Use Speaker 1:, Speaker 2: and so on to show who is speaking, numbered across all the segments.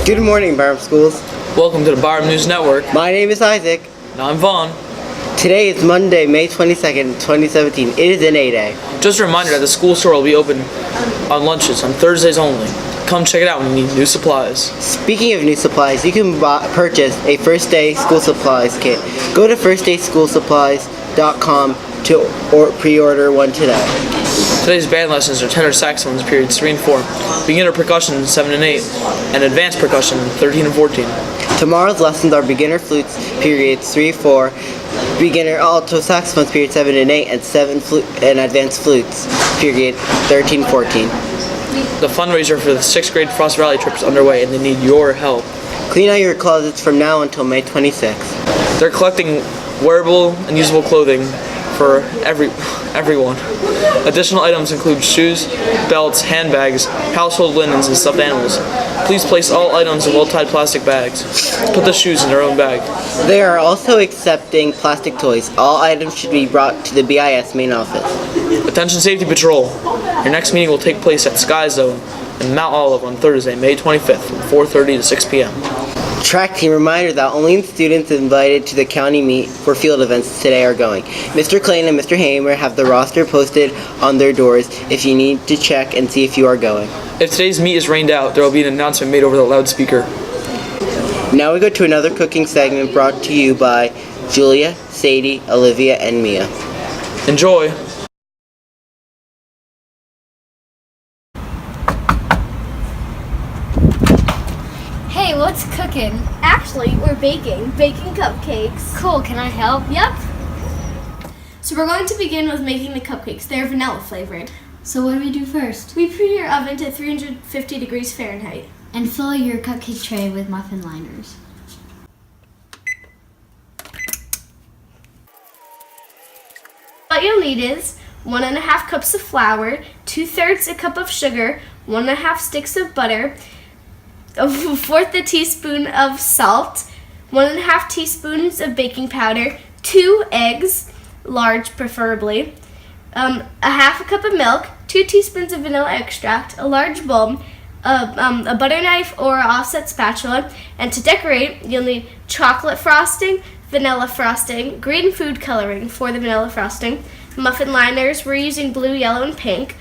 Speaker 1: Good morning, Byram Schools.
Speaker 2: Welcome to the Byram News Network.
Speaker 1: My name is Isaac.
Speaker 2: And I'm Vaughn.
Speaker 1: Today is Monday, May 22nd, 2017. It is an A-Day.
Speaker 2: Just a reminder that the school store will be open on lunches on Thursdays only. Come check it out when you need new supplies.
Speaker 1: Speaking of new supplies, you can purchase a First Day School Supplies kit. Go to firstdayschoolsupplies.com to pre-order one today.
Speaker 2: Today's band lessons are tenor saxophones periods 3 and 4, beginner percussion 7 and 8, and advanced percussion 13 and 14.
Speaker 1: Tomorrow's lessons are beginner flutes periods 3 and 4, beginner alto saxophones period 7 and 8, and and advanced flutes period 13 and 14.
Speaker 2: The fundraiser for the 6th grade Frost Valley trip is underway and they need your help.
Speaker 1: Clean out your closets from now until May 26th.
Speaker 2: They're collecting wearable and usable clothing for everyone. Additional items include shoes, belts, handbags, household linens, and stuffed animals. Please place all items in well-tied plastic bags. Put the shoes in their own bag.
Speaker 1: They are also accepting plastic toys. All items should be brought to the BIS main office.
Speaker 2: Attention Safety Patrol. Your next meeting will take place at Sky Zone in Mount Olive on Thursday, May 25th from 4:30 to 6 p.m.
Speaker 1: Track team reminder that only students invited to the county meet for field events today are going. Mr. Clayton and Mr. Hamer have the roster posted on their doors if you need to check and see if you are going.
Speaker 2: If today's meet is rained out, there will be an announcement made over the loudspeaker.
Speaker 1: Now we go to another cooking segment brought to you by Julia, Sadie, Olivia, and Mia.
Speaker 2: Enjoy!
Speaker 3: Hey, what's cooking?
Speaker 4: Actually, we're baking cupcakes.
Speaker 3: Cool, can I help?
Speaker 4: Yep. So we're going to begin with making the cupcakes. They're vanilla flavored.
Speaker 3: So what do we do first?
Speaker 4: We preheat your oven to 350 degrees Fahrenheit.
Speaker 3: And fill your cupcake tray with muffin liners.
Speaker 4: What you'll need is 1.5 cups of flour, 2/3 a cup of sugar, 1.5 sticks of butter, 1/4 a teaspoon of salt, 1.5 teaspoons of baking powder, 2 eggs, large preferably, 1/2 cup of milk, 2 teaspoons of vanilla extract, a large bowl, a butter knife or offset spatula, and to decorate, you'll need chocolate frosting, vanilla frosting, green food coloring for the vanilla frosting, muffin liners, we're using blue, yellow, and pink,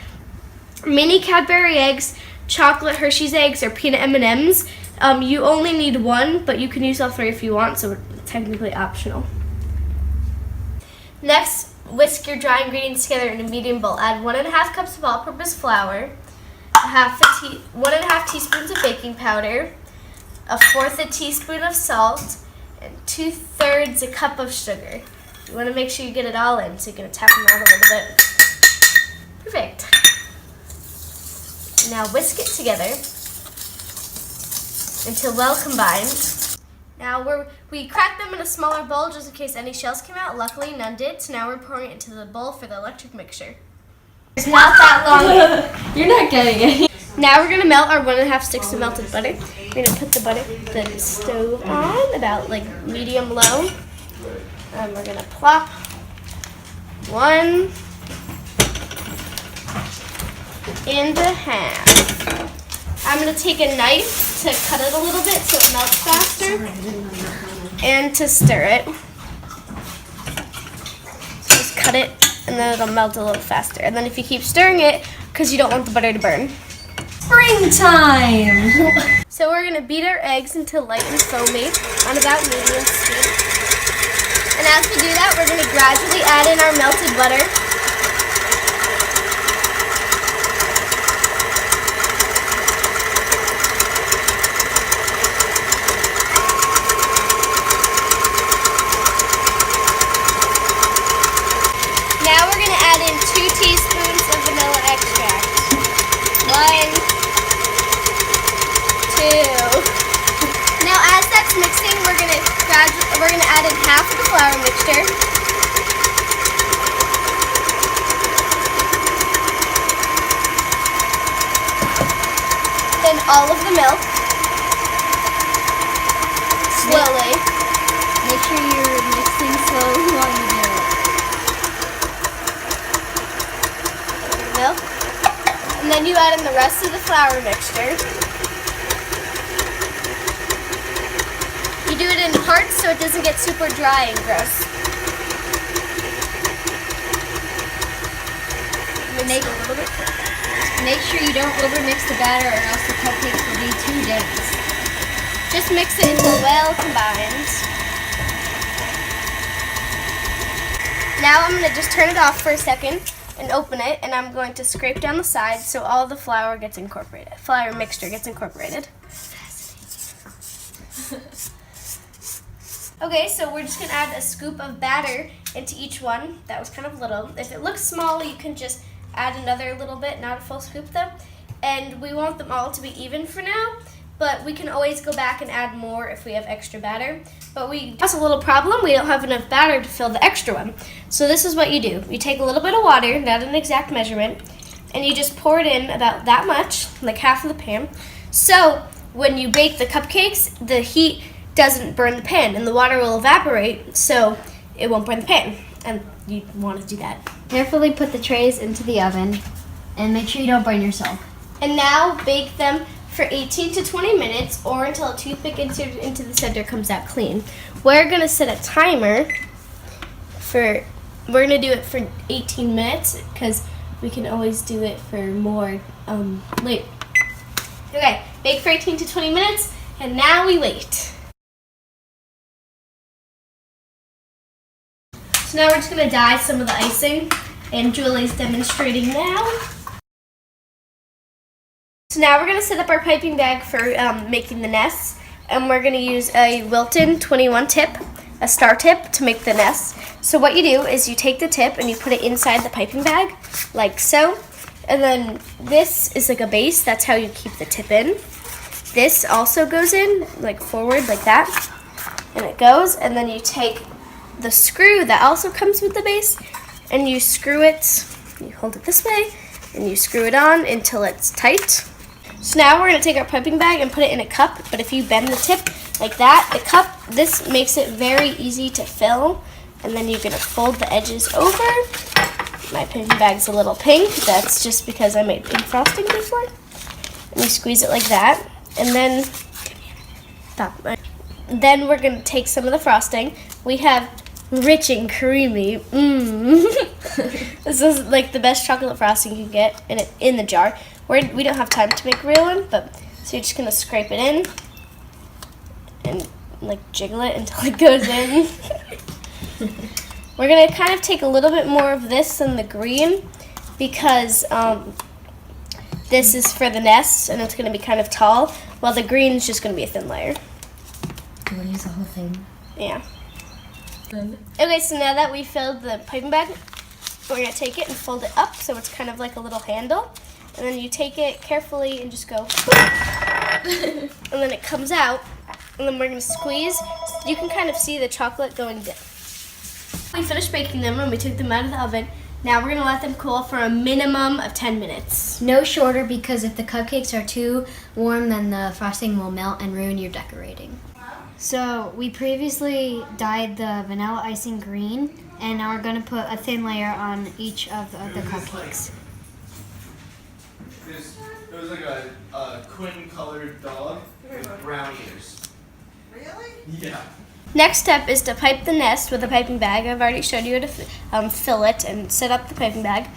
Speaker 4: mini Cadbury eggs, chocolate Hershey's eggs, or peanut M&Ms. You only need one, but you can use all 3 if you want, so it's technically optional. Next, whisk your dry ingredients together in a medium bowl. Add 1.5 cups of all-purpose flour, 1.5 teaspoons of baking powder, 1/4 a teaspoon of salt, and 2/3 a cup of sugar. You want to make sure you get it all in, so you're going to tap them out a little bit. Perfect. Now whisk it together until well combined. Now we cracked them in a smaller bowl just in case any shells came out. Luckily none did, so now we're pouring it into the bowl for the electric mixture. It's not that long.
Speaker 3: You're not getting it.
Speaker 4: Now we're gonna melt our 1.5 sticks of melted butter. We're gonna put the stove on about like medium low. And we're gonna plop one into half. I'm going to take a knife to cut it a little bit so it melts faster and to stir it. So just cut it and then it'll melt a little faster. And then if you keep stirring it, because you don't want the butter to burn.
Speaker 3: Springtime!
Speaker 4: So we're going to beat our eggs until light and foamy on about medium speed. And as we do that, we're going to gradually add in our melted butter. Now we're going to add in 2 teaspoons of vanilla extract. 1, 2. Now as that's mixing, we're going to add in half of the flour mixture. Then all of the milk. Slowly.
Speaker 3: Make sure you're mixing slowly while you do it.
Speaker 4: Milk. And then you add in the rest of the flour mixture. you do it in parts so it doesn't get super dry and gross. Mix it a little bit.
Speaker 3: Make sure you don't overmix the batter or else the cupcakes will be too dense.
Speaker 4: Just mix it until well combined. Now I'm going to just turn it off for a second and open it, and I'm going to scrape down the sides so all the flour gets incorporated. Flour mixture gets incorporated. Okay, so we're just going to add a scoop of batter into each one. That was kind of little. If it looks small, you can just add another little bit, not a full scoop though. And we want them all to be even for now, but we can always go back and add more if we have extra batter. But that's a little problem. We don't have enough batter to fill the extra one. So this is what you do. You take a little bit of water, not an exact measurement, and you just pour it in about that much, like half of the pan. So when you bake the cupcakes, the heat doesn't burn the pan and the water will evaporate, so it won't burn the pan. And you want to do that.
Speaker 3: Carefully put the trays into the oven and make sure you don't burn yourself.
Speaker 4: And now bake them for 18 to 20 minutes or until a toothpick inserted into the center comes out clean. We're going to set a timer we're going to do it for 18 minutes because we can always do it for more later. Okay, bake for 18 to 20 minutes and now we wait. So now we're just going to dye some of the icing, and Julie's demonstrating now. So now we're going to set up our piping bag for making the nests, and we're going to use a Wilton 21 tip, a star tip, to make the nests. So what you do is you take the tip and you put it inside the piping bag, like so, and then this is like a base, that's how you keep the tip in. This also goes in, like forward, like that, and it goes, and then you take the screw that also comes with the base and you screw it, you hold it this way and you screw it on until it's tight. So now we're going to take our piping bag and put it in a cup, but if you bend the tip like that, this makes it very easy to fill, and then you're going to fold the edges over. My piping bag's a little pink, that's just because I made pink frosting before. And you squeeze it like that, and then we're going to take some of the frosting. We have rich and creamy. This is like the best chocolate frosting you can get in the jar. We don't have time to make a real one, so you're just gonna scrape it in and like jiggle it until it goes in. We're gonna kind of take a little bit more of this than the green because this is for the nest and it's gonna be kind of tall, while the green is just gonna be a thin layer.
Speaker 3: Do you want to use the whole thing?
Speaker 4: Yeah. Okay, so now that we filled the piping bag, we're going to take it and fold it up so it's kind of like a little handle. And then you take it carefully and just go, and then it comes out. And then we're going to squeeze. So you can kind of see the chocolate going down. We finished baking them and we took them out of the oven. Now we're going to let them cool for a minimum of 10 minutes.
Speaker 3: No shorter, because if the cupcakes are too warm, then the frosting will melt and ruin your decorating. So we previously dyed the vanilla icing green, and now we're going to put a thin layer on each of the cupcakes.
Speaker 5: It was like a quin-colored dog with brown ears. Really? Yeah.
Speaker 4: Next step is to pipe the nest with a piping bag. I've already showed you how to fill it and set up the piping bag.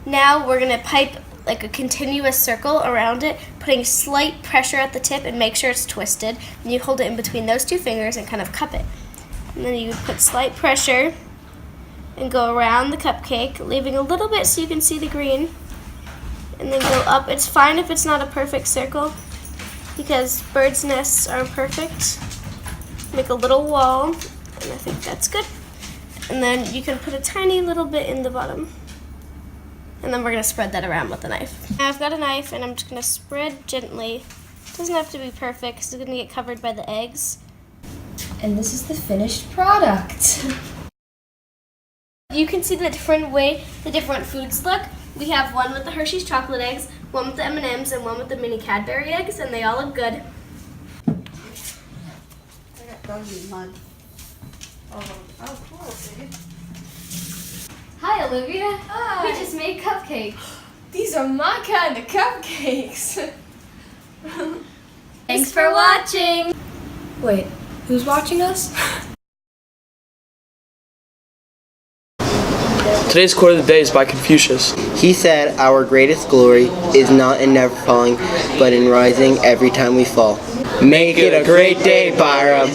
Speaker 4: Now we're going to pipe like a continuous circle around it, putting slight pressure at the tip and make sure it's twisted. And you hold it in between those two fingers and kind of cup it. And then you put slight pressure and go around the cupcake, leaving a little bit so you can see the green. And then go up. It's fine if it's not a perfect circle because birds' nests aren't perfect. Make a little wall, and I think that's good. And then you can put a tiny little bit in the bottom. And then we're going to spread that around with a knife. Now I've got a knife and I'm just going to spread gently. It doesn't have to be perfect because it's going to get covered by the eggs.
Speaker 3: And this is the finished product.
Speaker 4: You can see the different foods look. We have one with the Hershey's chocolate eggs, one with the M&Ms, and one with the mini Cadbury eggs, and they all look good.
Speaker 6: I got bugs in mud. Oh, cool, see?
Speaker 3: Hi, Olivia.
Speaker 6: Hi.
Speaker 3: We just made cupcakes.
Speaker 6: These are my kind of cupcakes.
Speaker 3: Thanks for watching.
Speaker 6: Wait, Who's watching us?
Speaker 2: Today's quote of the day is by Confucius.
Speaker 1: He said, "Our greatest glory is not in never falling, but in rising every time we fall." Make it a great day, Byram.